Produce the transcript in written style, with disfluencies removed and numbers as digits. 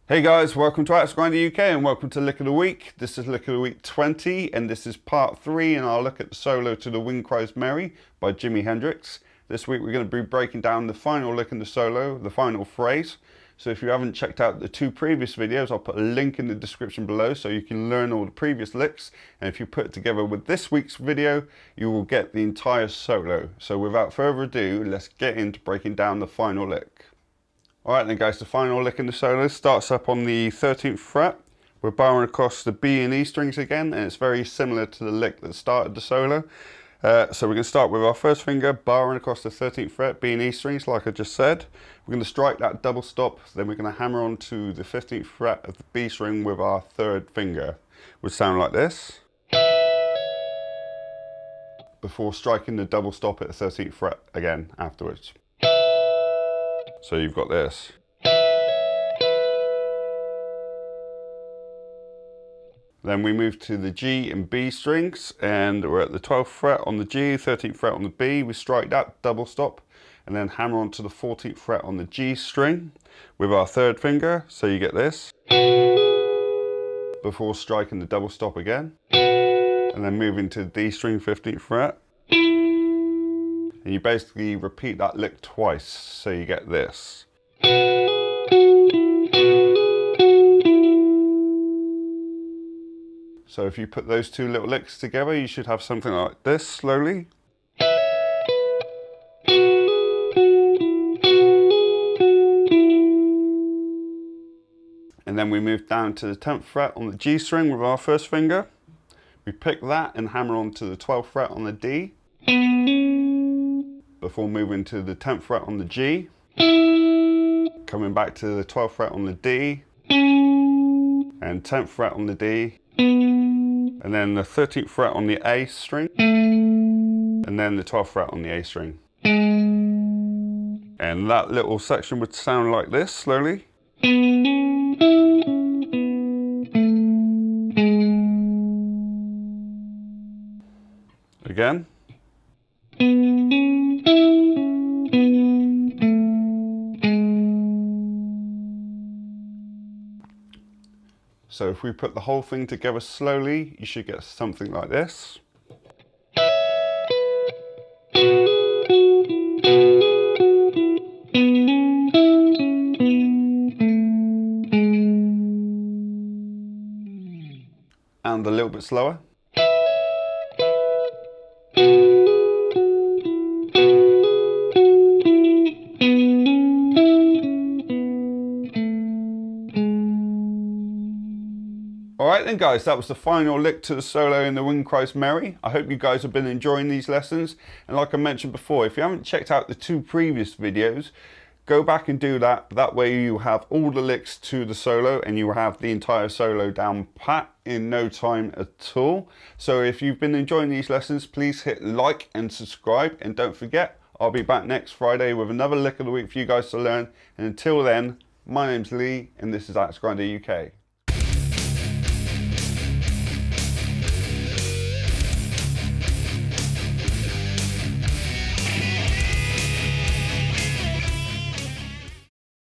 Hey guys, welcome to Axe Grinder UK and welcome to Lick of the Week. This is Lick of the Week 20 and this is part 3 and I'll look at the solo to the Wind Cries Mary by Jimi Hendrix. This week we're going to be breaking down the final lick in the solo, the final phrase. So if you haven't checked out the two previous videos, I'll put a link in the description below so you can learn all the previous licks. And if you put it together with this week's video, you will get the entire solo. So without further ado, let's get into breaking down the final lick. Alright then guys, the final lick in the solo starts up on the 13th fret. We're bowing across the B and E strings again, and it's very similar to the lick that started the solo. So we're going to start with our first finger, bowing across the 13th fret, B and E strings like I just said. We're going to strike that double stop, then we're going to hammer onto the 15th fret of the B string with our third finger. Would sound like this. Before striking the double stop at the 13th fret again afterwards. So you've got this. Then we move to the G and B strings, and we're at the 12th fret on the G, 13th fret on the B. We strike that double stop and then hammer onto the 14th fret on the G string with our third finger, so you get this. Before striking the double stop again. And then moving to the D string, 15th fret. And you basically repeat that lick twice, so you get this. So if you put those two little licks together, you should have something like this, slowly. And then we move down to the 10th fret on the G string with our first finger. We pick that and hammer onto the 12th fret on the D. Before moving to the 10th fret on the G, coming back to the 12th fret on the D, and 10th fret on the D, and then the 13th fret on the A string, and then the 12th fret on the A string. And that little section would sound like this, slowly. Again. So if we put the whole thing together slowly, you should get something like this. And a little bit slower. Alright then guys, that was the final lick to the solo in the Wind Cries Mary. I hope you guys have been enjoying these lessons. And like I mentioned before, if you haven't checked out the two previous videos, go back and do that. That way you have all the licks to the solo and you have the entire solo down pat in no time at all. So if you've been enjoying these lessons, please hit like and subscribe. And don't forget, I'll be back next Friday with another lick of the week for you guys to learn. And until then, my name's Lee and this is Axe Grinder UK.